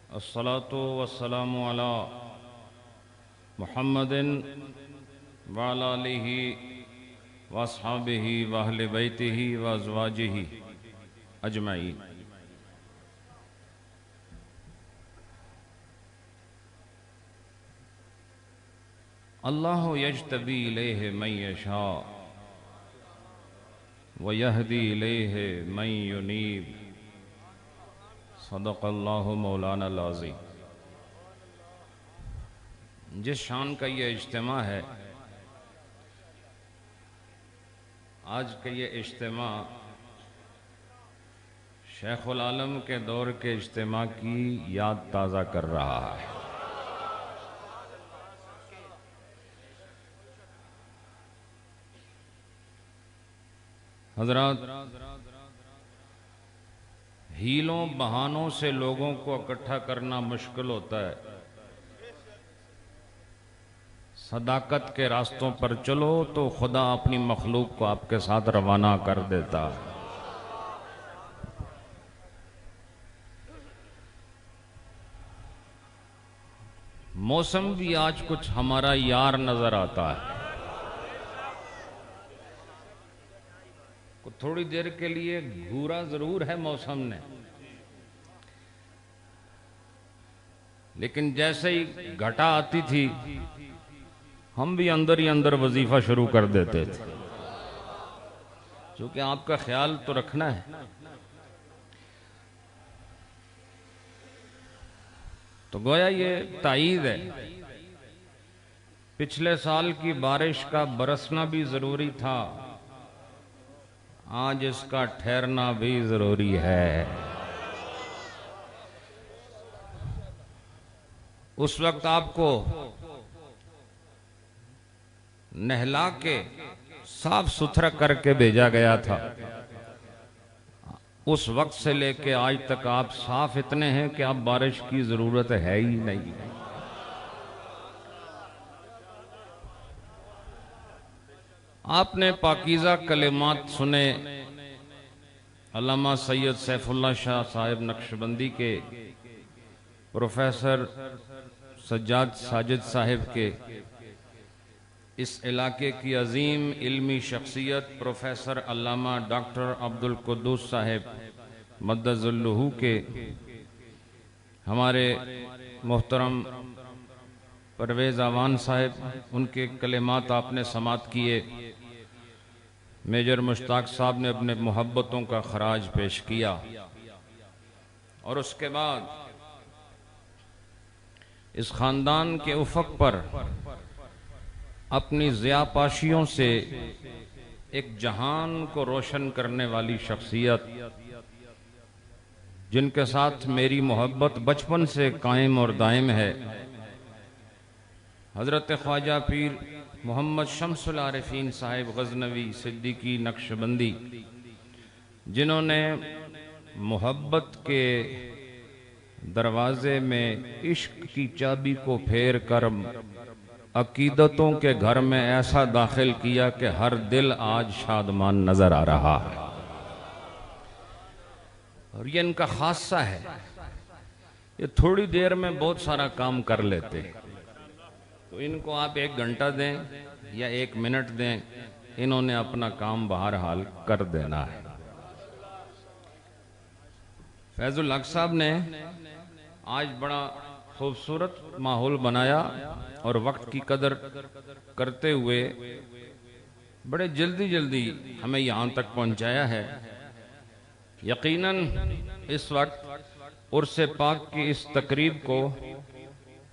الصلاة والسلام على محمد وعلى آله واصحابه واہل بیته وازواجه اجمعین۔ اللہ یجتبی الیہ من یشاء ویہدی الیہ من ینیب۔ صدق اللہ مولانا العظیم۔ جس شان کا یہ اجتماع ہے، آج کا یہ اجتماع شیخ العالم کے دور کے اجتماع کی یاد تازہ کر رہا ہے۔ حضرات، ہیلوں بہانوں سے لوگوں کو اکٹھا کرنا مشکل ہوتا ہے۔ صداقت کے راستوں پر چلو تو خدا اپنی مخلوق کو آپ کے ساتھ روانہ کر دیتا ہے۔ موسم بھی آج کچھ ہمارا یار نظر آتا ہے۔ تھوڑی دیر کے لیے گھورا ضرور ہے موسم نے، لیکن جیسے ہی گھٹا آتی تھی ہم بھی اندر ہی اندر وظیفہ شروع کر دیتے تھے، چونکہ آپ کا خیال تو رکھنا ہے۔ تو گویا یہ تائید ہے، پچھلے سال کی بارش کا برسنا بھی ضروری تھا، آج اس کا ٹھہرنا بھی ضروری ہے۔ اس وقت آپ کو نہلا کے صاف ستھرا کر کے بھیجا گیا تھا، اس وقت سے لے کے آج تک آپ صاف اتنے ہیں کہ اب بارش کی ضرورت ہے ہی نہیں۔ آپ نے پاکیزہ کلمات سنے علامہ سید سیف اللہ شاہ صاحب نقشبندی کے، پروفیسر سجاد ساجد صاحب کے، اس علاقے کی عظیم علمی شخصیت پروفیسر علامہ ڈاکٹر عبدالقدوس صاحب مدد اللہ کے، ہمارے محترم پرویز آوان صاحب، ان کے کلمات آپ نے سماعت کیے۔ میجر مشتاق صاحب نے اپنے محبتوں کا خراج پیش کیا، اور اس کے بعد اس خاندان کے افق پر اپنی ضیاءپاشیوں سے ایک جہان کو روشن کرنے والی شخصیت، جن کے ساتھ میری محبت بچپن سے قائم اور دائم ہے، حضرت خواجہ پیر محمد شمس العارفین صاحب غزنوی صدیقی نقشبندی، جنہوں نے محبت کے دروازے میں عشق کی چابی کو پھیر کر عقیدتوں کے گھر میں ایسا داخل کیا کہ ہر دل آج شادمان نظر آ رہا ہے، اور یہ ان کا خاصہ ہے۔ یہ تھوڑی دیر میں بہت سارا کام کر لیتے، تو ان کو آپ 1 گھنٹہ دیں یا 1 منٹ دیں، انہوں نے اپنا کام بہرحال کر دینا ہے۔ فیض الحق صاحب نے آج بڑا خوبصورت ماحول بنایا، اور وقت کی قدر کرتے ہوئے بڑے جلدی ہمیں یہاں تک پہنچایا ہے۔ یقیناً اس وقت عرس پاک کی اس تقریب کو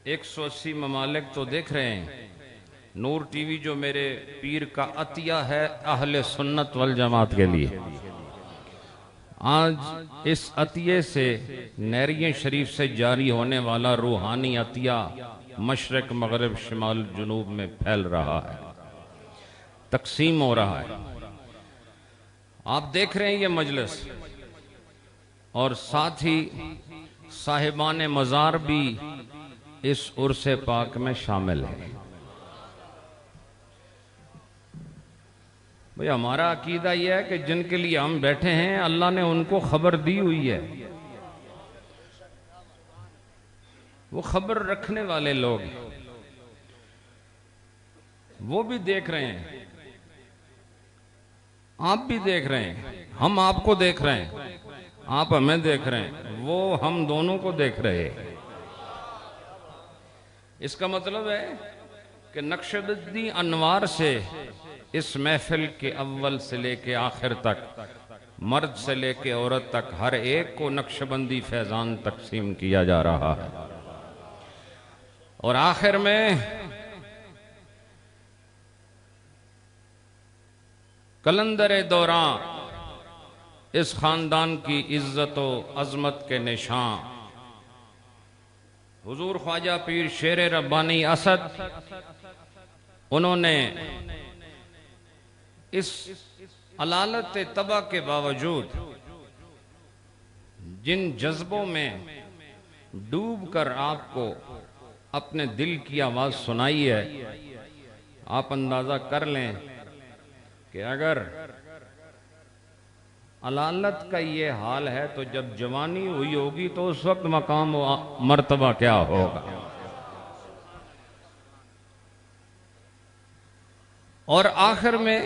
180 ممالک تو دیکھ رہے ہیں۔ نور ٹی وی جو میرے پیر کا عطیہ ہے اہل سنت والجماعت کے لیے، آج اس عطیے سے نیریہ شریف سے جاری ہونے والا روحانی عطیہ مشرق مغرب شمال جنوب میں پھیل رہا ہے، تقسیم ہو رہا ہے۔ آپ دیکھ رہے ہیں یہ مجلس، اور ساتھ ہی صاحبان مزار بھی اس عرس پاک میں شامل ہے۔ بھئی ہمارا عقیدہ یہ ہے کہ جن کے لیے ہم بیٹھے ہیں اللہ نے ان کو خبر دی ہوئی ہے، وہ خبر رکھنے والے لوگ وہ بھی دیکھ رہے ہیں، آپ بھی دیکھ رہے ہیں، ہم آپ کو دیکھ رہے ہیں، آپ ہمیں دیکھ رہے ہیں، وہ ہم دونوں کو دیکھ رہے ہیں۔ اس کا مطلب ہے کہ نقشبندی انوار سے اس محفل کے اول سے لے کے آخر تک، مرد سے لے کے عورت تک، ہر ایک کو نقشبندی فیضان تقسیم کیا جا رہا ہے۔ اور آخر میں کلندر دوران اس خاندان کی عزت و عظمت کے نشان حضور خواجہ پیر شیر ربانی اسد، انہوں نے اس علالت طبع کے باوجود جن جذبوں میں ڈوب کر آپ کو اپنے دل کی آواز سنائی ہے، آپ اندازہ کر لیں کہ اگر علالت کا یہ حال ہے تو جب جوانی ہوئی ہوگی تو اس وقت مقام و مرتبہ کیا ہوگا۔ اور آخر میں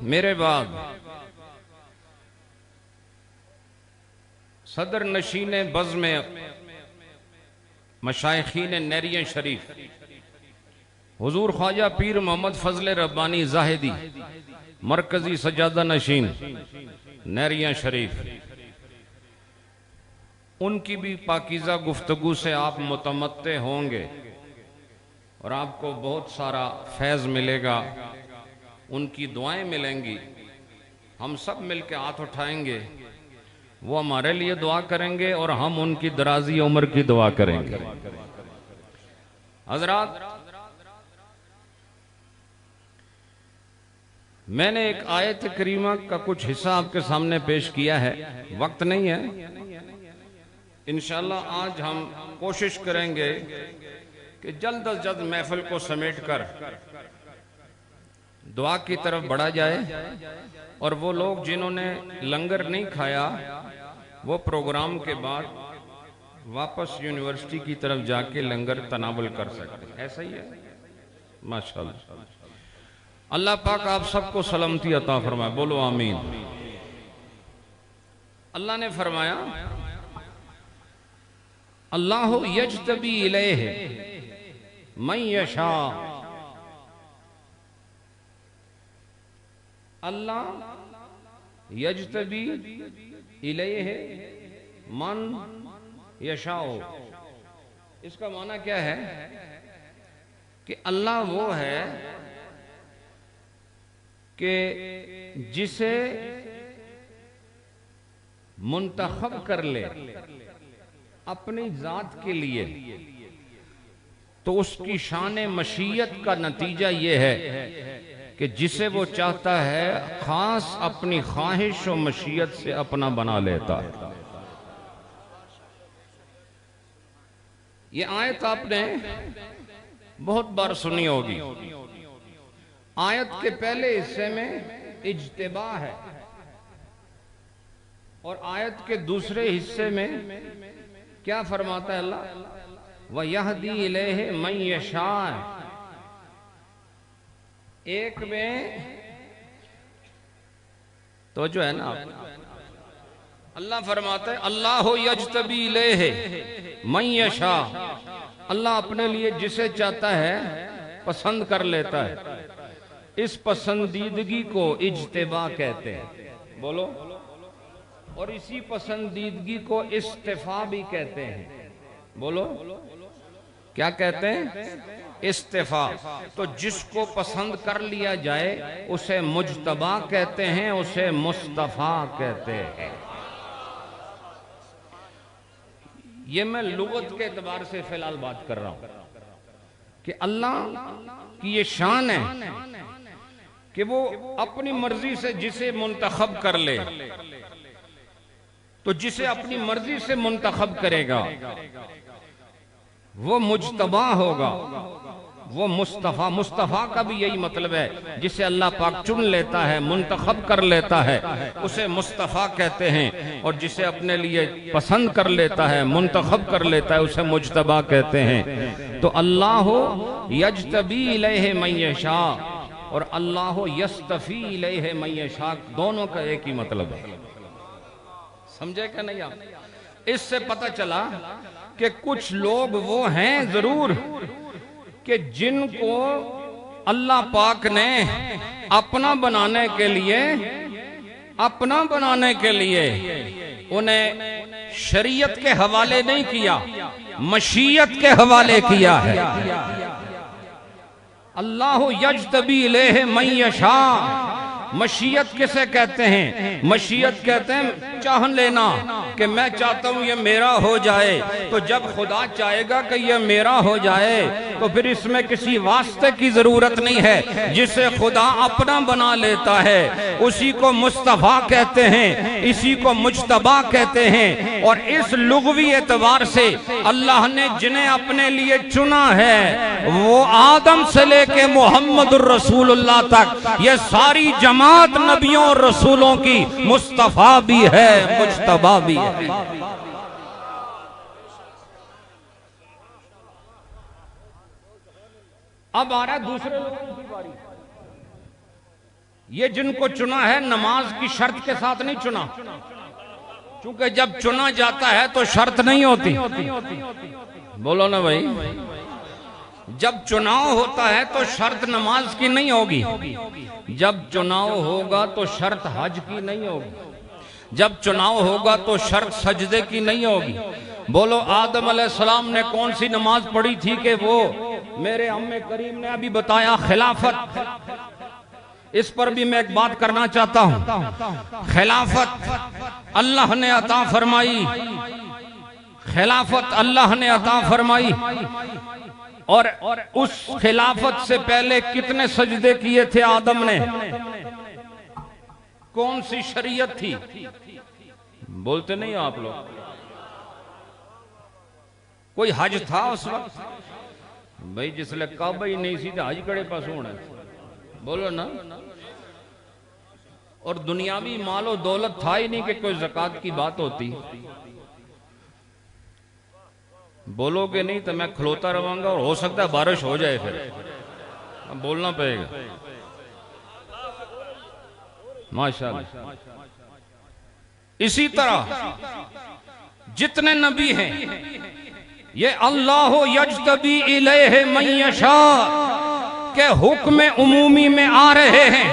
میرے بعد صدر نشین بزم مشائخین نیریہ شریف حضور خواجہ پیر محمد فضل ربانی زاہدی، مرکزی سجادہ نشین نیریہ شریف، ان کی بھی پاکیزہ گفتگو سے آپ متمتع ہوں گے اور آپ کو بہت سارا فیض ملے گا، ان کی دعائیں ملیں گی۔ ہم سب مل کے ہاتھ اٹھائیں گے، وہ ہمارے لیے دعا کریں گے اور ہم ان کی درازی عمر کی دعا کریں گے۔ حضرات، میں نے ایک آیت کریمہ کا کچھ حصہ آپ کے سامنے پیش کیا ہے، وقت نہیں ہے، انشاءاللہ آج ہم کوشش کریں گے کہ جلد از جلد محفل کو سمیٹ کر دعا کی طرف بڑھا جائے، اور وہ لوگ جنہوں نے لنگر نہیں کھایا وہ پروگرام کے بعد واپس یونیورسٹی کی طرف جا کے لنگر تناول کر سکتے ہیں۔ ایسا ہی ہے؟ ماشاءاللہ۔ اللہ پاک آپ سب کو سلامتی عطا فرمائے، بولو آمین۔ اللہ نے فرمایا اللہ یجتبی الیہ من یشاء، اللہ یجتبی الیہ من یشاء۔ اس کا معنی کیا ہے کہ اللہ وہ ہے کہ جسے منتخب کر لے اپنی ذات کے لیے، تو اس کی شان مشیت کا نتیجہ یہ ہے کہ جسے وہ چاہتا ہے خاص اپنی خواہش و مشیت سے اپنا بنا لیتا ہے۔ یہ آیت آپ نے بہت بار سنی ہوگی۔ آیت کے پہلے حصے میں اجتباء ہے اور آیت کے دوسرے حصے میں کیا فرماتا ہے اللہ؟ وَيَهْدِي إِلَيْهِ مَن يَشَاءُ۔ ایک میں تو جو ہے نا، اللہ فرماتا ہے اللہ یجتبی الیہ من یشاء، اللہ اپنے لیے جسے چاہتا ہے پسند کر لیتا ہے۔ اس پسندیدگی کو اجتباء کہتے ہیں، بولو، اور اسی پسندیدگی کو استفاء بھی کہتے ہیں، بولو، کیا کہتے ہیں؟ استفاء۔ تو جس کو پسند کر لیا جائے اسے مجتبیٰ کہتے ہیں، اسے مصطفیٰ کہتے ہیں۔ یہ میں لغت کے اعتبار سے فی الحال بات کر رہا ہوں کہ اللہ کی یہ شان ہے کہ وہ اپنی مرضی سے جسے منتخب کر لے، تو جسے اپنی مرضی سے منتخب کرے گا وہ مجتبیٰ ہوگا، وہ مصطفیٰ، مصطفیٰ کا بھی یہی مطلب ہے، جسے اللہ پاک چن لیتا ہے، منتخب کر لیتا ہے، اسے مصطفیٰ کہتے ہیں، اور جسے اپنے لیے پسند کر لیتا ہے، منتخب کر لیتا ہے، اسے مجتبی کہتے ہیں۔ تو اللہ یجتبی الیہ من یشاء اور اللہ یستفی الیہ من یشاء، دونوں کا ایک ہی مطلب ہے۔ سمجھے کہ نہیں آپ؟ اس سے پتہ چلا کہ کچھ لوگ وہ ہیں ضرور کہ جن کو اللہ پاک نے اپنا بنانے کے لیے انہیں شریعت کے حوالے نہیں کیا، مشیت کے حوالے کیا ہے۔ اللہ یجتبی الیہ من یشاء، مشیت کسے کہتے ہیں؟ مشیت کہتے ہیں چاہ لینا، کہ میں چاہتا ہوں یہ میرا ہو جائے۔ تو جب خدا چاہے گا کہ یہ میرا ہو جائے تو پھر اس میں کسی واسطے کی ضرورت نہیں ہے۔ جسے خدا اپنا بنا لیتا ہے اسی کو مصطفیٰ کہتے ہیں، اسی کو مجتبی کہتے ہیں۔ اور اس لغوی اعتبار سے اللہ نے جنہیں اپنے لیے چنا ہے وہ آدم سے لے کے محمد الرسول اللہ تک یہ ساری جماعت نبیوں اور رسولوں کی مصطفیٰ بھی ہے، مجتبی بھی ہے۔ اب آ رہا ہے دوسرے لوگوں کی باری۔ یہ جن کو چنا ہے نماز کی شرط کے ساتھ نہیں چنا، چونکہ جب چنا جاتا ہے تو شرط نہیں ہوتی۔ بولو نا بھائی، جب چناؤ ہوتا ہے تو شرط نماز کی نہیں ہوگی، جب چناؤ ہوگا تو شرط حج کی نہیں ہوگی، جب چناؤ ہوگا تو شرط سجدے کی نہیں ہوگی۔ بولو آدم علیہ السلام نے کون سی نماز پڑھی تھی کہ وہ میرے ام کریم نے ابھی بتایا خلافت۔ اس پر بھی میں ایک بات کرنا چاہتا ہوں۔ خلافت اللہ نے عطا فرمائی، خلافت اللہ نے عطا فرمائی، اور اس خلافت سے پہلے کتنے سجدے کیے تھے آدم نے؟ کون سی شریعت تھی؟ بولتے نہیں ہو آپ لوگ؟ کوئی حج تھا اس وقت؟ بھائی جس لئے کعبہ ہی نہیں سی تو حج کڑے پاس ہونا ہے، بولو نا۔ اور دنیاوی مال و دولت تھا ہی نہیں کہ کوئی زکوٰۃ کی بات ہوتی۔ بولو کہ نہیں تو میں کھلوتا رہوں گا اور ہو سکتا ہے بارش ہو جائے، پھر بولنا پڑے گا۔ ماشاءاللہ۔ اسی طرح جتنے نبی ہیں یہ اللہ یجتبی الیہ من یشاء کے حکم عمومی میں آ رہے ہیں۔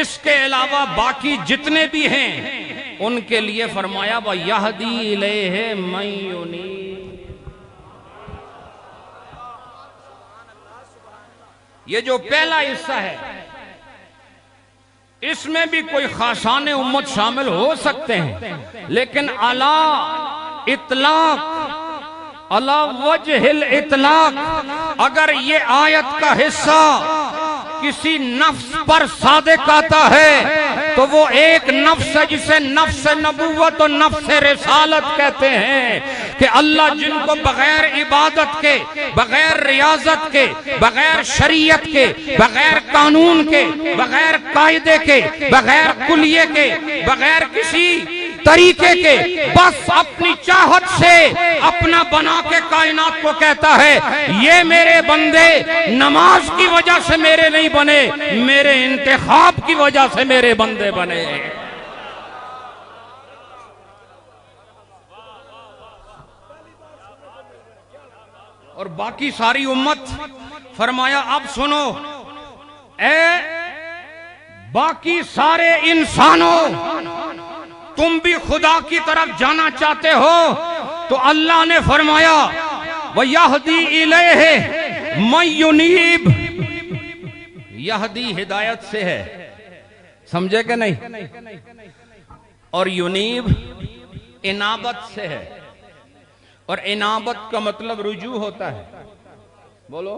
اس کے علاوہ باقی جتنے بھی ہیں ان کے لیے فرمایا وَيَهْدِي إِلَيْهِ مَن يُنِيبُ۔ یہ جو پہلا حصہ ہے اس میں بھی کوئی خاصان امت شامل ہو سکتے ہیں، لیکن علی اطلاق، علی وجہ الاطلاق اگر یہ آیت کا حصہ کسی نفس پر صادق آتا ہے تو وہ ایک نفس ہے جسے نفس نبوت و نفس رسالت کہتے ہیں، کہ اللہ جن کو بغیر عبادت کے، بغیر ریاضت کے، بغیر شریعت کے، بغیر قانون کے، بغیر قاعدے کے، بغیر کلیے کے، بغیر کسی طریقے کے، بس اپنی چاہت سے اپنا بنا کے کائنات کو کہتا ہے یہ میرے بندے نماز کی وجہ سے میرے نہیں بنے، میرے انتخاب کی وجہ سے میرے بندے بنے۔ اور باقی ساری امت فرمایا اب سنو، اے باقی سارے انسانوں، تم بھی خدا کی طرف جانا چاہتے ہو تو اللہ نے فرمایا وَيَهْدِي إِلَيْهِ مَن يُنِيبُ۔ یہدی ہدایت سے ہے، سمجھے کہ نہیں؟ اور یونیب انابت سے ہے، اور انابت کا مطلب رجوع ہوتا ہے۔ بولو،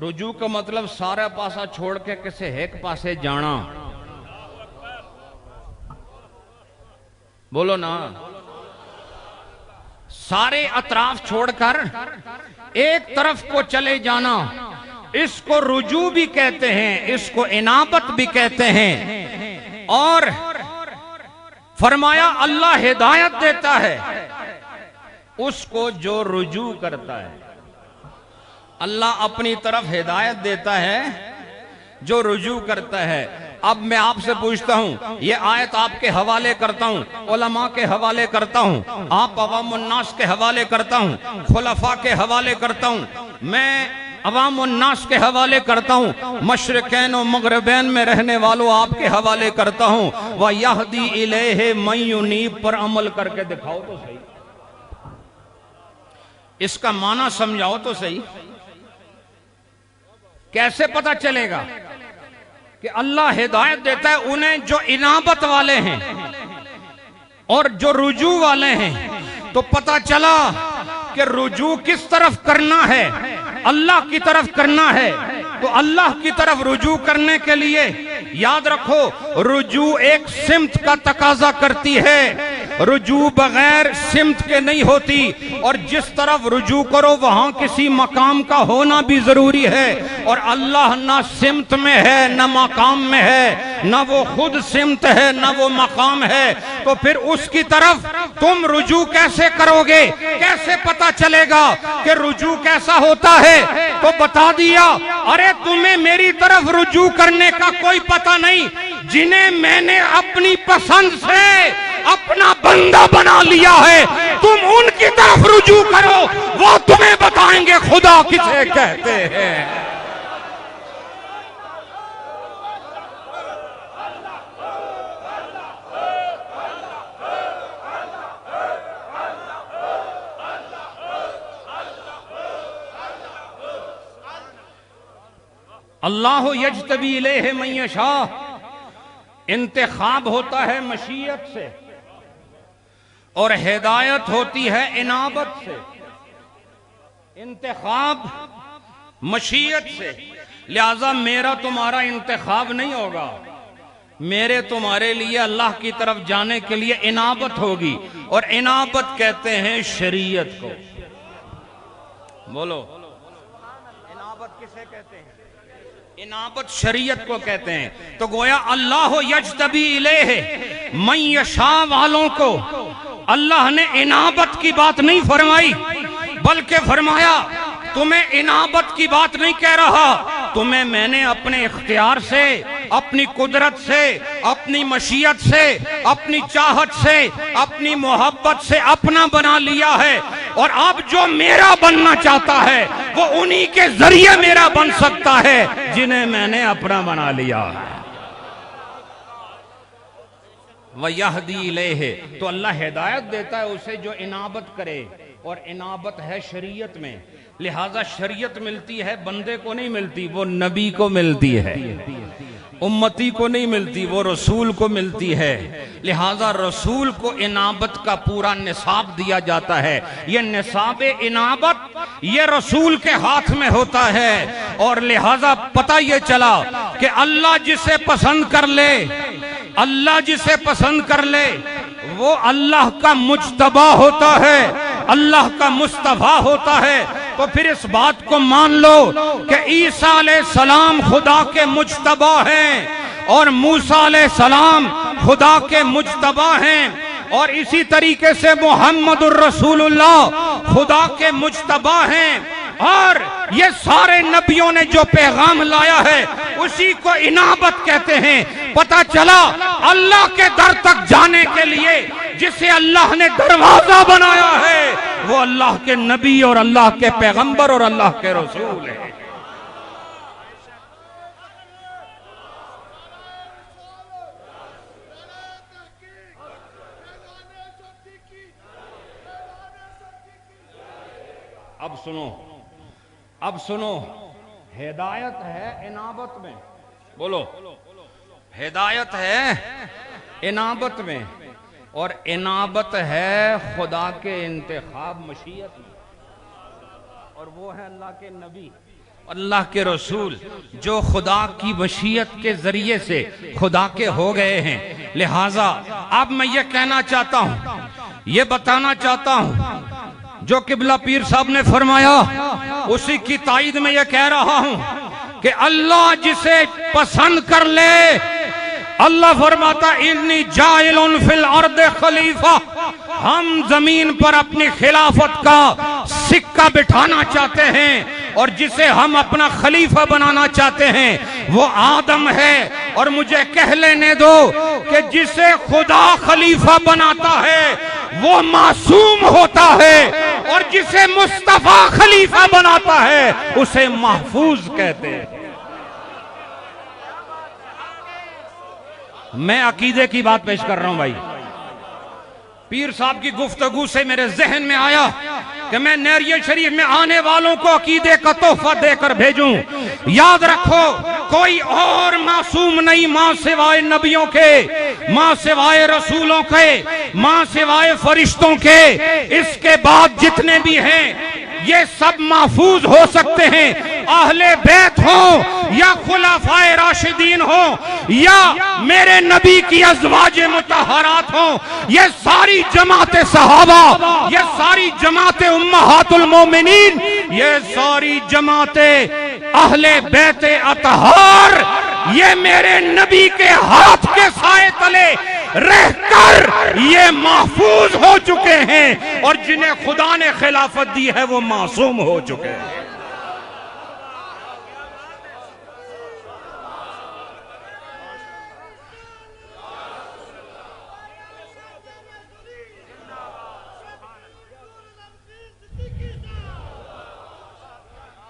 رجوع کا مطلب سارا پاسا چھوڑ کے کسے ایک پاسے جانا۔ بولو نا، سارے اطراف چھوڑ کر ایک طرف کو چلے جانا، اس کو رجوع بھی کہتے ہیں، اس کو انابت بھی کہتے ہیں۔ اور فرمایا اللہ ہدایت دیتا ہے اس کو جو رجوع کرتا ہے۔ اللہ اپنی طرف ہدایت دیتا ہے جو رجوع کرتا ہے۔ اب میں آپ سے پوچھتا ہوں، یہ آیت آپ کے حوالے کرتا ہوں، علماء کے حوالے کرتا ہوں، آپ عوام الناس کے حوالے کرتا ہوں، خلفاء کے حوالے کرتا ہوں، میں عوام الناس کے حوالے کرتا ہوں، مشرقین و مغربین میں رہنے والوں آپ کے حوالے کرتا ہوں۔ وَيَهْدِي إِلَيْهِ مَن يُنِيبُ پر عمل کر کے دکھاؤ تو صحیح، اس کا معنی سمجھاؤ تو صحیح۔ کیسے پتہ چلے گا کہ اللہ ہدایت دیتا ہے انہیں جو انابت والے ہیں اور جو رجوع والے ہیں؟ تو پتہ چلا کہ رجوع کس طرف کرنا ہے، اللہ کی طرف کرنا ہے۔ تو اللہ کی طرف رجوع کرنے کے لیے یاد رکھو، رجوع ایک سمت کا تقاضا کرتی ہے، رجوع بغیر سمت کے نہیں ہوتی، اور جس طرف رجوع کرو وہاں کسی مقام کا ہونا بھی ضروری ہے، اور اللہ نہ سمت میں ہے نہ مقام میں ہے، نہ وہ خود سمت ہے نہ وہ مقام ہے، تو پھر اس کی طرف تم رجوع کیسے کرو گے؟ کیسے پتہ چلے گا کہ رجوع کیسا ہوتا ہے؟ تو بتا دیا، ارے تمہیں میری طرف رجوع کرنے کا کوئی پتہ نہیں، جنہیں میں نے اپنی پسند سے اپنا بندہ بنا لیا ہے، تم ان کی طرف رجوع کرو، وہ تمہیں بتائیں گے خدا کسے کہتے ہیں۔ اللہ یجتبی الیہ من یشاء، انتخاب ہوتا ہے مشیت سے اور ہدایت ہوتی ہے انابت سے۔ انتخاب مشیت سے، لہذا میرا تمہارا انتخاب نہیں ہوگا، میرے تمہارے لیے اللہ کی طرف جانے کے لیے انابت ہوگی، اور انابت کہتے ہیں شریعت کو۔ بولو انابت کسے کہتے ہیں؟ انابت شریعت کو کہتے ہیں۔ تو گویا اللہ یجتبی الیہ من یشاء والوں کو اللہ نے انابت کی بات نہیں فرمائی، بلکہ فرمایا تمہیں انابت کی بات نہیں کہہ رہا، تمہیں میں نے اپنے اختیار سے، اپنی قدرت سے، اپنی مشیت سے، اپنی چاہت سے، اپنی محبت سے اپنا بنا لیا ہے، اور اب جو میرا بننا چاہتا ہے وہ انہی کے ذریعے میرا بن سکتا ہے جنہیں میں نے اپنا بنا لیا ہے۔ وَيَهْدِي إِلَيْهِ، تو اللہ ہدایت دیتا ہے اسے جو انابت کرے، اور انابت ہے شریعت میں، لہذا شریعت ملتی ہے بندے کو نہیں ملتی، وہ نبی کو ملتی ہے، امتی کو نہیں ملتی، وہ رسول کو ملتی ہے، لہذا رسول کو انابت کا پورا نصاب دیا جاتا ہے۔ یہ نصاب انابت یہ رسول کے ہاتھ میں ہوتا ہے، اور لہذا پتہ یہ چلا کہ اللہ جسے پسند کر لے، اللہ جسے پسند کر لے وہ اللہ کا مجتبی ہوتا ہے، اللہ کا مصطفیٰ ہوتا ہے۔ تو پھر اس بات کو مان لو کہ عیسیٰ علیہ السلام خدا کے مجتبی ہیں، اور موسیٰ علیہ السلام خدا کے مجتبی ہیں، اور اسی طریقے سے محمد الرسول اللہ خدا کے مجتبی ہیں، اور یہ سارے نبیوں نے جو پیغام لایا ہے اسی کو انابت کہتے ہیں۔ پتہ چلا اللہ کے در تک جانے کے لیے جسے اللہ نے دروازہ بنایا ہے وہ اللہ کے نبی اور اللہ کے پیغمبر اور اللہ کے رسول ہیں۔ اب سنو، ہدایت ہے انابت میں، بولو ہدایت ہے انابت میں، اور انابت ہے خدا کے انتخاب مشیت میں، اور وہ ہے اللہ کے نبی، اللہ کے رسول جو خدا کی مشیت کے ذریعے سے خدا کے ہو گئے ہیں۔ لہٰذا اب میں یہ کہنا چاہتا ہوں، یہ بتانا چاہتا ہوں جو قبلہ پیر صاحب نے فرمایا اسی کی تائید میں یہ کہہ رہا ہوں کہ اللہ جسے پسند کر لے، اللہ فرماتا انی جاعل فی الارض خلیفہ، ہم زمین پر اپنی خلافت کا سکہ بٹھانا چاہتے ہیں، اور جسے ہم اپنا خلیفہ بنانا چاہتے ہیں وہ آدم ہے۔ اور مجھے کہہ لینے دو کہ جسے خدا خلیفہ بناتا ہے وہ معصوم ہوتا ہے، اور جسے مصطفیٰ خلیفہ بناتا ہے اسے محفوظ کہتے ہیں۔ میں عقیدے کی بات پیش کر رہا ہوں بھائی۔ پیر صاحب کی گفتگو سے میرے ذہن میں آیا کہ میں نیریہ شریف میں آنے والوں کو عقیدے کا تحفہ دے کر بھیجوں۔ یاد رکھو کوئی اور معصوم نہیں ماں سوائے نبیوں کے، ماں سوائے رسولوں کے، ماں سوائے فرشتوں کے۔ اس کے بعد جتنے بھی ہیں یہ سب محفوظ ہو سکتے ہیں، اہل بیت ہوں یا خلفائے راشدین ہوں یا میرے نبی کی ازواج مطہرات ہوں، یہ ساری جماعت صحابہ، یہ ساری جماعت امہات المومنین، یہ ساری جماعت اہل بیت اطہار، یہ میرے نبی کے ہاتھ کے سائے تلے رہ کر یہ محفوظ ہو چکے ہیں، اور جنہیں خدا نے خلافت دی ہے وہ معصوم ہو چکے ہیں۔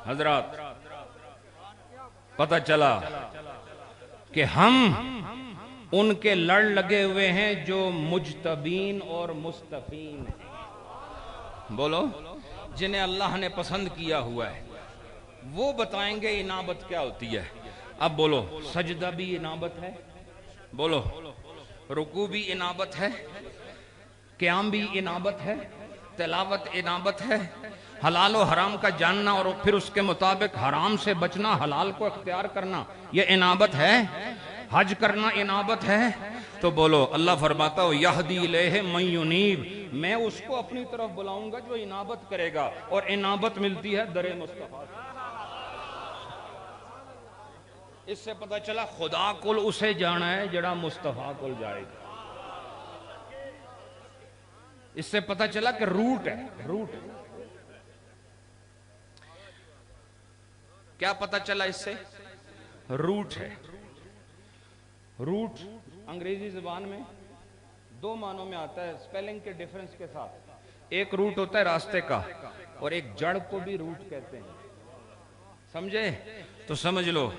حضرات پتہ چلا کہ ہم ان کے لڑ لگے ہوئے ہیں جو مجتبین اور مستفین ہیں، بولو جنہیں اللہ نے پسند کیا ہوا ہے، وہ بتائیں گے انابت کیا ہوتی ہے۔ اب بولو سجدہ بھی انابت ہے، بولو رکوع بھی انابت ہے، قیام بھی انابت ہے، تلاوت انابت ہے، حلال و حرام کا جاننا اور پھر اس کے مطابق حرام سے بچنا، حلال کو اختیار کرنا، یہ انابت ہے۔ حج کرنا انابت ہے۔ تو بولو اللہ فرماتا ہو یہدی الیہ من ینیب، میں اس کو اپنی طرف بلاؤں گا جو انابت کرے گا، اور انابت ملتی ہے در مصطفیٰ۔ اس سے پتہ چلا خدا کول اسے جانا ہے جڑا مصطفیٰ کول جائے گا۔ اس سے پتہ چلا کہ روٹ ہے، روٹ ہے۔ کیا پتہ چلا اس سے؟ روٹ ہے۔ روٹ انگریزی زبان میں دو معنوں میں آتا ہے سپیلنگ کے ڈیفرنس کے ساتھ۔ ایک روٹ ہوتا ہے راستے کا، اور ایک جڑ کو بھی روٹ کہتے ہیں، سمجھے؟ تو سمجھ لو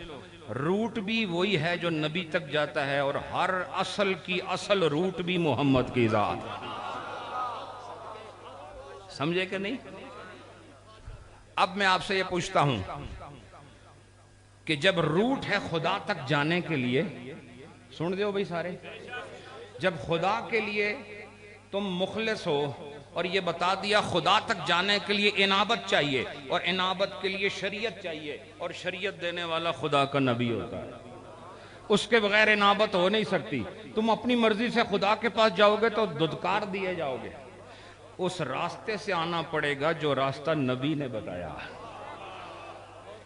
روٹ بھی وہی ہے جو نبی تک جاتا ہے، اور ہر اصل کی اصل روٹ بھی محمد کی ذات، سمجھے کہ نہیں؟ اب میں آپ سے یہ پوچھتا ہوں کہ جب روٹ ہے خدا تک جانے کے لیے، سن دیو بھئی سارے، جب خدا کے لیے تم مخلص ہو اور یہ بتا دیا خدا تک جانے کے لیے انابت چاہیے، اور انابت کے لیے شریعت چاہیے، اور شریعت دینے والا خدا کا نبی ہوتا ہے، اس کے بغیر انابت ہو نہیں سکتی۔ تم اپنی مرضی سے خدا کے پاس جاؤ گے تو دھتکار دیے جاؤ گے۔ اس راستے سے آنا پڑے گا جو راستہ نبی نے بتایا۔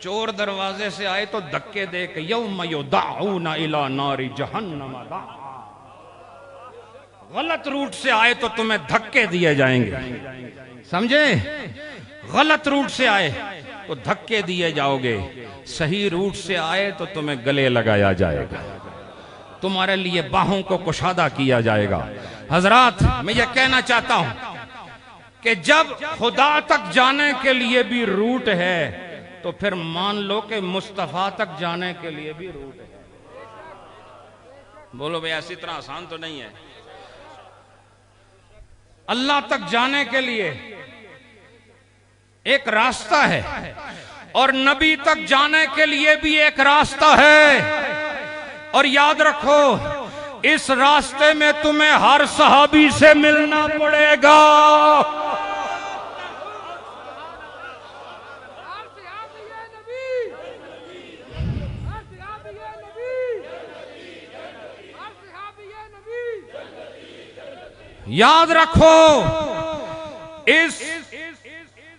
چور دروازے سے آئے تو دھکے دے کہ یوم یدعون الی نار جہنم دعا، غلط روٹ سے آئے تو تمہیں دھکے دیے جائیں گے، سمجھے؟ غلط روٹ سے آئے تو دھکے دیے جاؤ گے، صحیح روٹ سے آئے تو تمہیں گلے لگایا جائے گا، تمہارے لیے باہوں کو کشادہ کیا جائے گا۔ حضرات میں یہ کہنا چاہتا ہوں کہ جب خدا تک جانے کے لیے بھی روٹ ہے تو پھر مان لو کہ مصطفیٰ تک جانے کے لیے بھی روٹ ہے۔ بولو بھئی ایسی طرح آسان تو نہیں ہے۔ اللہ تک جانے کے لیے ایک راستہ ہے، اور نبی تک جانے کے لیے بھی ایک راستہ ہے، اور یاد رکھو اس راستے میں تمہیں ہر صحابی سے ملنا پڑے گا۔ یاد رکھو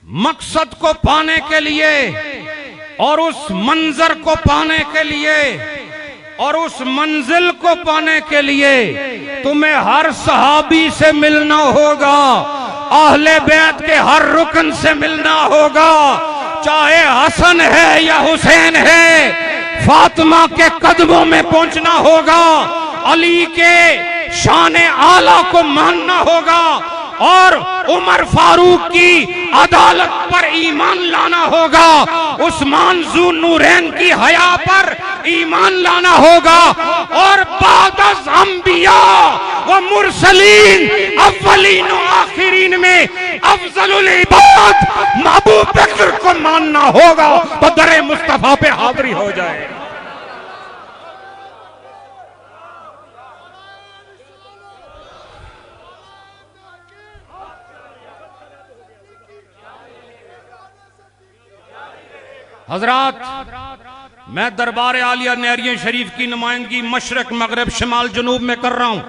مقصد کو پانے کے لیے اور اس منظر کو پانے کے لیے اور اس منزل کو پانے کے لیے تمہیں ہر صحابی سے ملنا ہوگا، اہل بیت کے ہر رکن سے ملنا ہوگا، چاہے حسن ہے یا حسین ہے، فاطمہ کے قدموں میں پہنچنا ہوگا، علی کے شان اعلیٰ کو ماننا ہوگا، اور عمر فاروق کی عدالت پر ایمان لانا ہوگا، عثمان ذو نورین کی حیا پر ایمان لانا ہوگا، اور بعد از انبیاء و مرسلین اولین و آخرین میں افضل العباد ابو بکر کو ماننا ہوگا تو در مصطفیٰ پہ حاضری ہو جائے۔ حضرات، میں دربار عالیہ نیریہ شریف کی نمائندگی مشرق مغرب شمال جنوب میں کر رہا ہوں،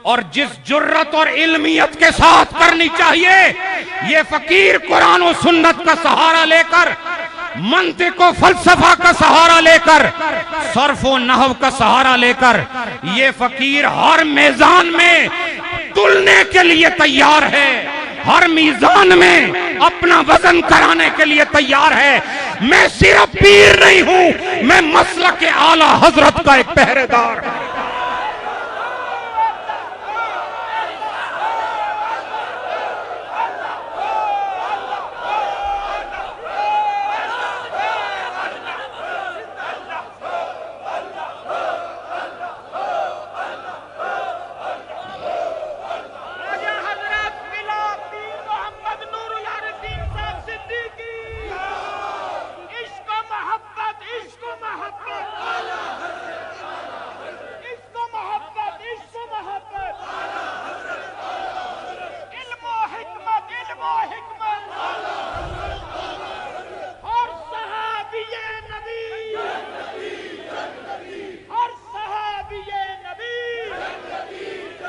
اور جس جرت اور علمیت کے ساتھ کرنی چاہیے، یہ فقیر قرآن و سنت کا سہارا لے کر، منطق و فلسفہ کا سہارا لے کر، صرف و نحو کا سہارا لے کر، یہ فقیر ہر میزان میں تلنے کے لیے تیار ہے، ہر میزان میں اپنا وزن کرانے کے لیے تیار ہے۔ میں صرف پیر نہیں ہوں، میں مسلک اعلی حضرت کا ایک پہرے دار ہوں۔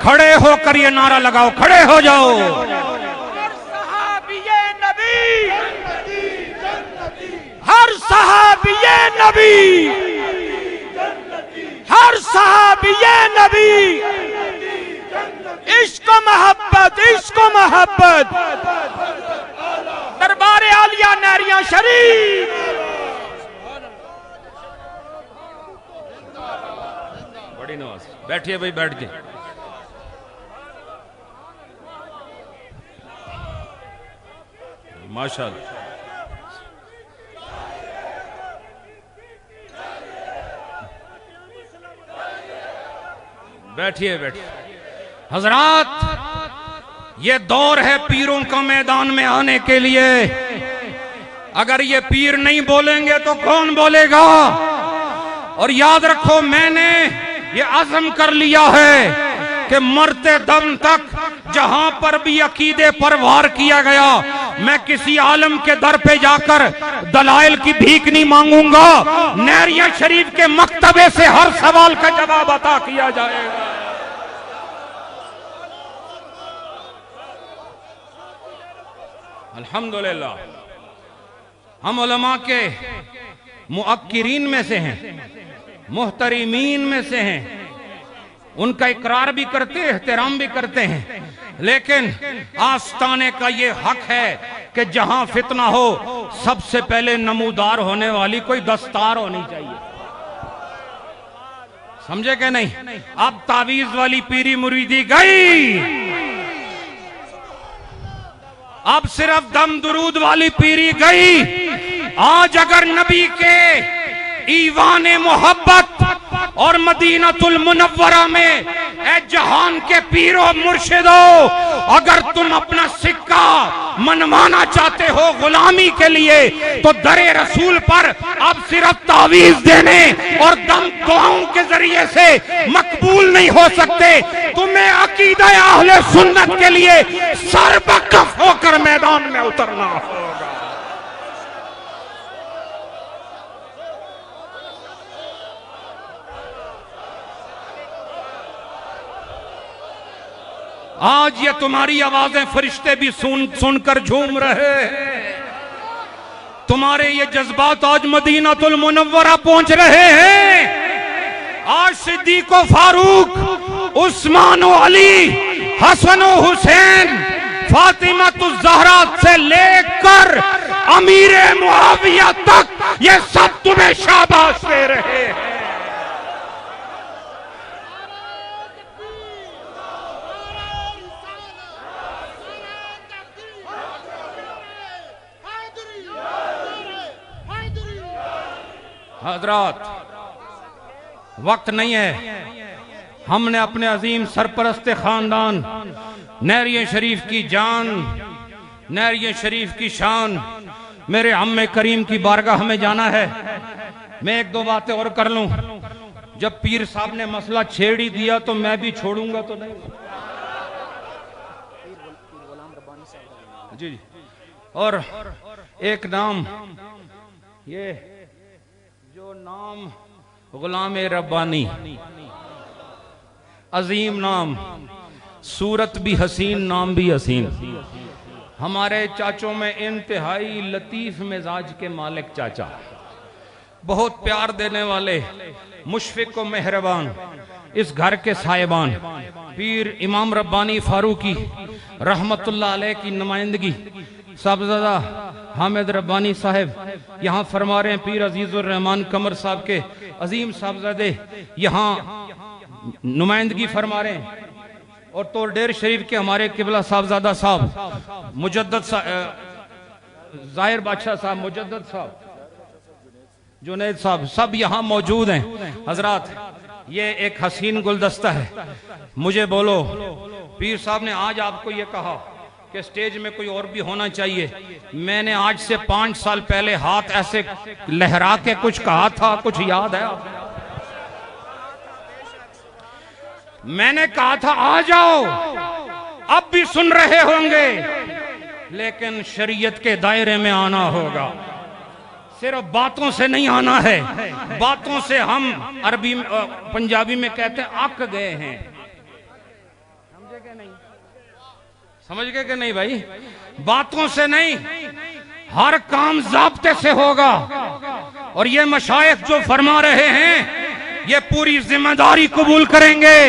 کھڑے ہو کر یہ نعرہ لگاؤ، کھڑے ہو جاؤ۔ ہر صحابی نبی، ہر صحابی نبی، ہر صحابی نبی، عشق و محبت، عشق و محبت، دربار عالیہ نیریہ شریف۔ بڑی نواز، بیٹھئے بھائی، بیٹھ کے۔ ماشاءاللہ، بیٹھئے بیٹھئے۔ حضرات، یہ دور ہے پیروں کا میدان میں آنے کے لیے۔ اگر یہ پیر نہیں بولیں گے تو کون بولے گا؟ اور یاد رکھو، میں نے یہ عزم کر لیا ہے کہ مرتے دم تک جہاں پر بھی عقیدے پر وار کیا گیا، میں کسی عالم کے در پہ جا کر دلائل کی بھیک نہیں مانگوں گا، نیریہ شریف کے مکتبے سے ہر سوال کا جواب عطا کیا جائے گا۔ الحمدللہ، ہم علماء کے مؤکرین میں سے ہیں، محترمین میں سے ہیں، ان کا اقرار بھی کرتے ہیں، احترام بھی کرتے ہیں، لیکن آستانے کا یہ حق ہے کہ جہاں فتنہ ہو سب سے پہلے نمودار ہونے والی کوئی دستار ہونی چاہیے۔ سمجھے کہ نہیں؟ اب تعویذ والی پیری مریدی گئی، اب صرف دم درود والی پیری گئی۔ آج اگر نبی کے ایوان محبت اور مدینہ المنورہ میں، اے جہان کے پیرو مرشدو، اگر تم اپنا سکہ منوانا چاہتے ہو غلامی کے لیے، تو در رسول پر اب صرف تعویذ دینے اور دم دعاؤں کے ذریعے سے مقبول نہیں ہو سکتے۔ تمہیں عقیدہ اہل سنت کے لیے سر بکف ہو کر میدان میں اترنا ہوگا۔ آج یہ تمہاری آوازیں فرشتے بھی سن کر جھوم رہے ہیں. تمہارے یہ جذبات آج مدینہ المنورہ پہنچ رہے ہیں. آج صدیق و فاروق، عثمان و علی، حسن و حسین، فاطمہ الزہرا سے لے کر امیر معاویہ تک یہ سب تمہیں شاباش دے رہے ہیں. حضرات، وقت نہیں ہے. ہم نے اپنے عظیم سرپرست خاندان نہریہ شریف کی جان، نہریہ شریف کی شان، میرے عم کریم کی بارگاہ ہمیں جانا ہے. میں ایک دو باتیں اور کر لوں. جب پیر صاحب نے مسئلہ چھیڑ ہی دیا تو میں بھی چھوڑوں گا تو نہیں. جی. اور ایک نام، یہ جو نام غلام ربانی، عظیم نام، صورت بھی حسین، نام بھی حسین. ہمارے چاچوں میں انتہائی لطیف مزاج کے مالک چاچا، بہت پیار دینے والے، مشفق و مہربان، اس گھر کے صاحبان پیر امام ربانی فاروقی رحمت اللہ علیہ کی نمائندگی صاحبزادہ حامد ربانی صاحب یہاں فرما رہے ہیں. پیر عزیز الرحمن قمر صاحب کے عظیم صاحبزادے یہاں نمائندگی فرما رہے ہیں. اور توردیر شریف کے ہمارے قبلہ صاحبزادہ صاحب مجدد ظاہر بادشاہ صاحب، مجدد صاحب، جنید صاحب، سب یہاں موجود ہیں. حضرات، یہ ایک حسین گلدستہ ہے. مجھے بولو، پیر صاحب نے آج آپ کو یہ کہا کہ سٹیج میں کوئی اور بھی ہونا چاہیے. میں نے آج سے 5 سال پہلے ہاتھ ایسے لہرا کے کچھ کہا تھا، کچھ یاد ہے آپ؟ میں نے کہا تھا آ جاؤ، اب بھی سن رہے ہوں گے، لیکن شریعت کے دائرے میں آنا ہوگا. صرف باتوں سے نہیں آنا ہے. باتوں سے ہم عربی پنجابی میں کہتے ہیں اک گئے ہیں. سمجھے کہ نہیں؟ سمجھ گئے کہ نہیں بھائی؟ باتوں سے نہیں، ہر کام ضابطے سے ہوگا. اور یہ مشائخ جو فرما رہے ہیں یہ پوری ذمہ داری قبول کریں گے.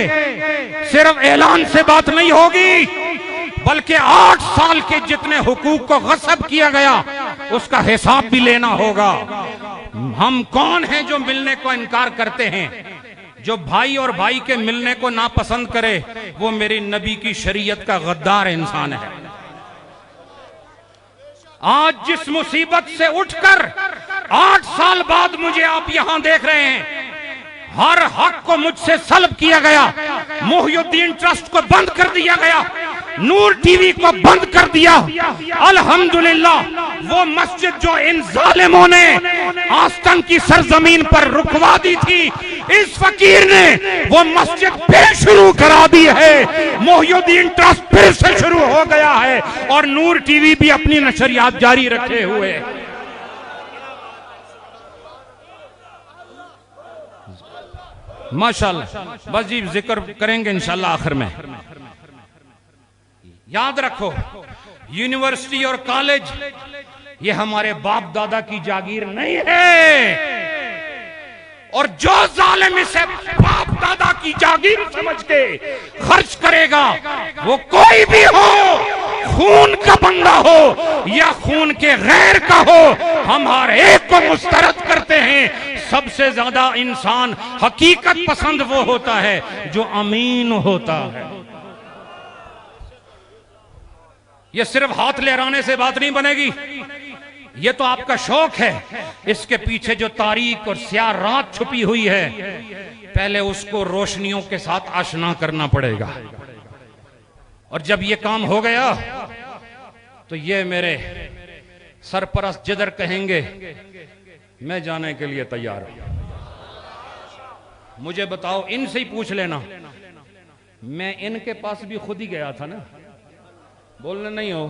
صرف اعلان سے بات نہیں ہوگی، بلکہ 8 سال کے جتنے حقوق کو غصب کیا گیا اس کا حساب بھی لینا ہوگا. ہم کون ہیں جو ملنے کو انکار کرتے ہیں؟ جو بھائی اور بھائی کے ملنے کو ناپسند کرے وہ میری نبی کی شریعت کا غدار انسان ہے. آج جس مصیبت سے اٹھ کر 8 سال بعد مجھے آپ یہاں دیکھ رہے ہیں، ہر حق کو مجھ سے سلب کیا گیا. محی الدین ٹرسٹ کو بند کر دیا گیا، نور ٹی وی کو بند کر دیا. الحمدللہ وہ مسجد جو ان ظالموں نے آستن کی سرزمین پر رکوا دی تھی، اس فقیر نے وہ مسجد پھر شروع کرا دی ہے. محی الدین ٹرسٹ پھر سے شروع ہو گیا ہے اور نور ٹی وی بھی اپنی نشریات جاری رکھے ہوئے. ماشاءاللہ. بس جی ذکر کریں گے انشاءاللہ آخر میں. یاد رکھو، یونیورسٹی اور کالج یہ ہمارے باپ دادا کی جاگیر نہیں ہے. اور جو ظالم اسے باپ دادا کی جاگیر سمجھ کے خرچ کرے گا، وہ کوئی بھی ہو، خون کا بندہ ہو یا خون کے غیر کا ہو، ہم ہر ایک کو مسترد کرتے ہیں. سب سے زیادہ انسان حقیقت پسند وہ ہوتا ہے جو امین ہوتا ہے. یہ صرف ہاتھ لہرانے سے بات نہیں بنے گی، یہ تو آپ کا شوق ہے. اس کے پیچھے جو تاریک اور سیاہ رات چھپی ہوئی ہے، پہلے اس کو روشنیوں کے ساتھ آشنا کرنا پڑے گا. اور جب یہ کام ہو گیا تو یہ میرے سرپرست جدر کہیں گے میں جانے کے لیے تیار ہوں. مجھے بتاؤ، ان سے ہی پوچھ لینا، میں ان کے پاس بھی خود ہی گیا تھا نا. بولنا نہیں ہو،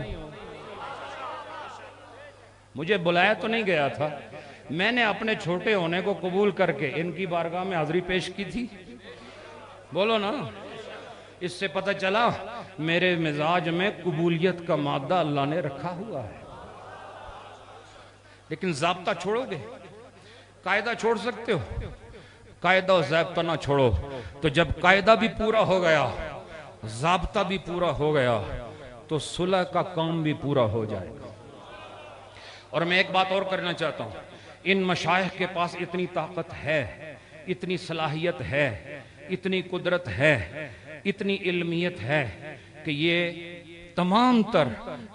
مجھے بلایا تو نہیں گیا تھا. میں نے اپنے چھوٹے ہونے کو قبول کر کے ان کی بارگاہ میں حاضری پیش کی تھی. بولو نا. اس سے پتہ چلا میرے مزاج میں قبولیت کا مادہ اللہ نے رکھا ہوا ہے. لیکن ضابطہ چھوڑو گے؟ قاعدہ چھوڑ سکتے ہو؟ قاعدہ و ضابطہ نہ چھوڑو. تو جب قاعدہ بھی پورا ہو گیا، ضابطہ بھی پورا ہو گیا، تو صلح کا کام بھی پورا ہو جائے گا. اور میں ایک بات اور کرنا چاہتا ہوں، ان مشائخ کے پاس اتنی طاقت ہے، اتنی صلاحیت ہے، اتنی قدرت ہے، اتنی علمیت ہے کہ یہ تمام تر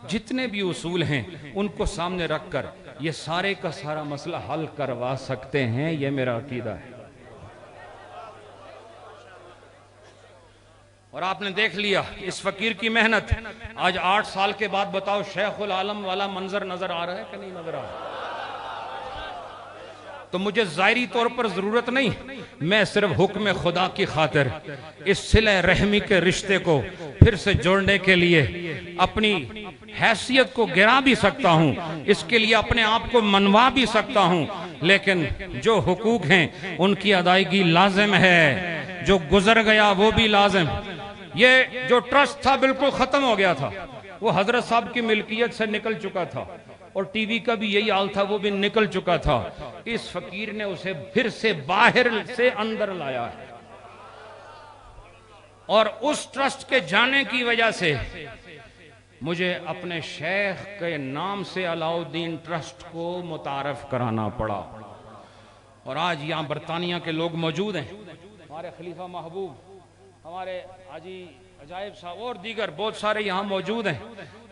جتنے بھی اصول ہیں ان کو سامنے رکھ کر یہ سارے کا سارا مسئلہ حل کروا سکتے ہیں. یہ میرا عقیدہ ہے. اور آپ نے دیکھ لیا اس فقیر کی محنت. آج 8 سال کے بعد بتاؤ شیخ العالم والا منظر نظر آ رہا ہے کہ نہیں نظر آ رہا؟ تو مجھے ظاہری طور پر ضرورت نہیں، میں صرف حکم خدا کی خاطر اس صلہ رحمی کے رشتے کو پھر سے جوڑنے کے لیے اپنی حیثیت کو گرا بھی سکتا ہوں، اس کے لیے اپنے آپ کو منوا بھی سکتا ہوں، لیکن جو حقوق ہیں ان کی ادائیگی لازم ہے. جو گزر گیا وہ بھی لازم. یہ جو ٹرسٹ تھا بالکل ختم ہو گیا تھا، وہ حضرت صاحب کی ملکیت سے نکل چکا تھا، اور ٹی وی کا بھی یہی حال تھا، وہ بھی نکل چکا تھا. اس فقیر نے اسے پھر سے باہر سے اندر لایا ہے، اور اس ٹرسٹ کے جانے کی وجہ سے مجھے اپنے شیخ کے نام سے علاؤالدین ٹرسٹ کو متعارف کرانا پڑا. اور آج یہاں برطانیہ کے لوگ موجود ہیں، ہمارے خلیفہ محبوب، ہمارے حاجی عجائب صاحب اور دیگر بہت سارے یہاں موجود ہیں.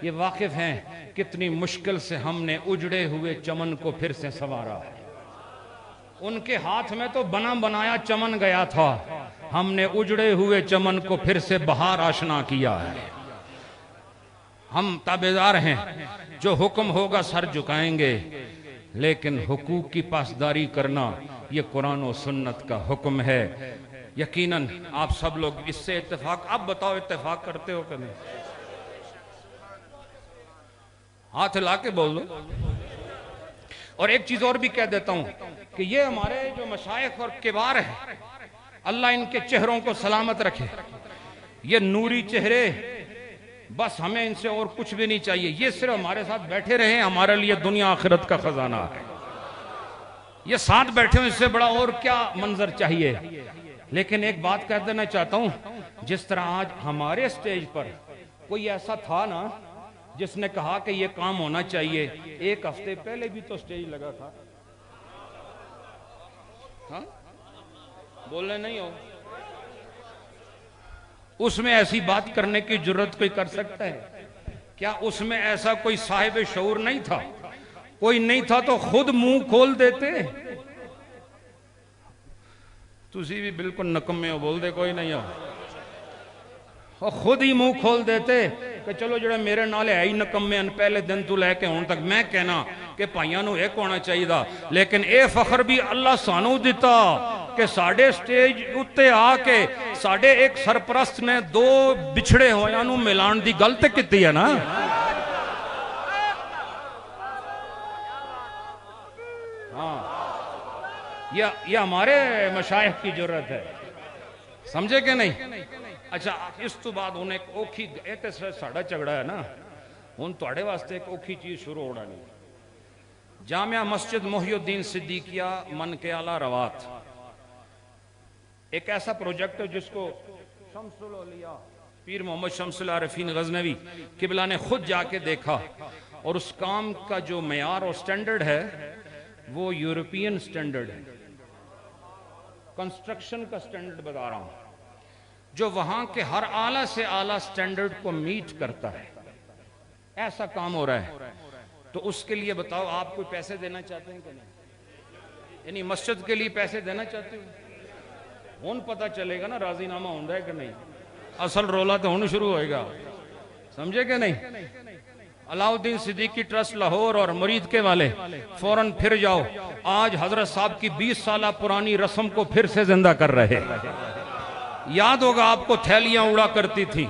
یہ واقف ہیں کتنی مشکل سے ہم نے اجڑے ہوئے چمن کو پھر سے سنوارا ہے. ان کے ہاتھ میں تو بنا بنایا چمن گیا تھا، ہم نے اجڑے ہوئے چمن کو پھر سے بہار آشنا کیا ہے. ہم تابعدار ہیں، جو حکم ہوگا سر جھکائیں گے، لیکن حقوق کی پاسداری کرنا یہ قرآن و سنت کا حکم ہے. یقیناً آپ سب لوگ اس سے اتفاق، اب بتاؤ اتفاق کرتے ہو کہ نہیں؟ ہاتھ لا کے بول دو. اور ایک چیز اور بھی کہہ دیتا ہوں کہ یہ ہمارے جو مشائخ اور کبار ہیں، اللہ ان کے چہروں کو سلامت رکھے. یہ نوری چہرے، بس ہمیں ان سے اور کچھ بھی نہیں چاہیے. یہ صرف ہمارے ساتھ بیٹھے رہیں، ہمارے لیے دنیا آخرت کا خزانہ ہے. یہ ساتھ بیٹھے اس سے بڑا اور کیا منظر چاہیے. لیکن ایک بات کہہ دینا چاہتا ہوں، جس طرح آج ہمارے سٹیج پر کوئی ایسا تھا نا جس نے کہا کہ یہ کام ہونا چاہیے، 1 ہفتے پہلے بھی تو سٹیج لگا تھا. ہاں بولنے نہیں ہو؟ اس میں ایسی بات کرنے کی جرت کوئی کر سکتا ہے کیا؟ اس میں ایسا کوئی صاحب شعور نہیں تھا؟ کوئی نہیں تھا تو خود منہ کھول دیتے. تسی بھی بالکل نکمے ہو، بول دے کوئی نہیں ہو، اور خود ہی منہ کھول دیتے کہ چلو جڑے میرے نالے ہے ہی نکمے ان، پہلے دن تو لے کے ہون تک میں کہنا کہ پائیاں نو ایک ہونا چاہیے دا. لیکن اے فخر بھی اللہ سانو دیتا کہ ساڑھے سٹیج اتے آ کے ساڑھے ایک سرپرست نے 2 بچھڑے ہویاں نو ملان دی گل تے کیتی ہے نا. یہ ہمارے مشائخ کی جرت ہے، سمجھے کہ نہیں؟ اچھا اس تو بعد انہیں ایک اوکھی ایتے ساڑھا چگڑا ہے نا، ان توڑے واسطے ایک اوکھی چیز شروع ہو رہا نہیں. جامعہ مسجد محی الدین صدیقیہ من کے اعلیٰ روات ایک ایسا پروجیکٹ ہے جس کو شمس الاولیاء پیر محمد شمس العارفین غزنوی قبلہ نے خود جا کے دیکھا، اور اس کام کا جو معیار اور سٹینڈرڈ ہے وہ یورپین سٹینڈرڈ ہے. کنسٹرکشن کا سٹینڈرڈ بتا رہا ہوں، جو وہاں کے ہر اعلیٰ سے اعلیٰ سٹینڈرڈ کو میٹ کرتا ہے. ایسا کام ہو رہا ہے. تو اس کے لیے بتاؤ آپ کوئی پیسے دینا چاہتے ہیں کہ نہیں؟ یعنی مسجد کے لیے پیسے دینا چاہتے ہو؟ ہون پتہ چلے گا نا راضی نامہ ہوندہ ہے کہ نہیں. اصل رولا تو ہونا شروع ہوئے گا، سمجھے کہ نہیں؟ علاؤالدین صدیقی ٹرسٹ لاہور اور مرید کے والے فوراً پھر جاؤ. آج حضرت صاحب کی 20 سالہ پرانی رسم کو پھر سے زندہ کر رہے. یاد ہوگا آپ کو تھیلیاں اڑا کرتی تھی،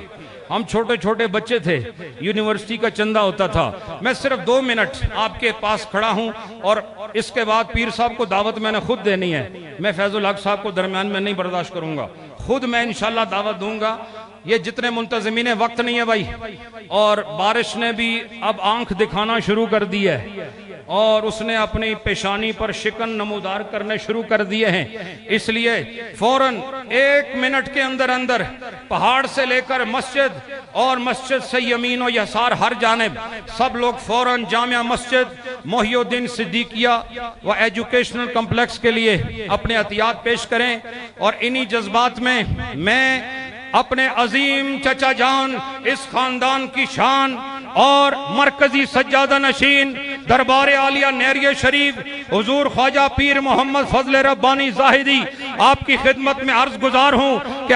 ہم چھوٹے چھوٹے بچے تھے، یونیورسٹی کا چندہ ہوتا تھا. میں صرف 2 منٹ آپ کے پاس کھڑا ہوں، اور اس کے بعد پیر صاحب کو دعوت میں نے خود دینی ہے. میں فیض الحق صاحب کو درمیان میں نہیں برداشت کروں گا، خود میں انشاءاللہ دعوت دوں گا. یہ جتنے منتظمین وقت نہیں ہے بھائی، اور بارش نے بھی اب آنکھ دکھانا شروع کر دی ہے اور اس نے اپنی پیشانی پر شکن نمودار کرنے شروع کر دیے ہیں، اس لیے فوراً 1 منٹ کے اندر اندر پہاڑ سے لے کر مسجد اور مسجد سے یمین و یسار ہر جانب سب لوگ فوراً جامعہ مسجد محی الدین صدیقیہ و ایجوکیشنل کمپلیکس کے لیے اپنے عطیات پیش کریں۔ اور انہی جذبات میں اپنے عظیم چچا جان، اس خاندان کی شان اور مرکزی سجادہ نشین دربار عالیہ نیریہ شریف حضور خواجہ پیر محمد فضل ربانی زاہدی آپ کی خدمت میں عرض گزار ہوں کہ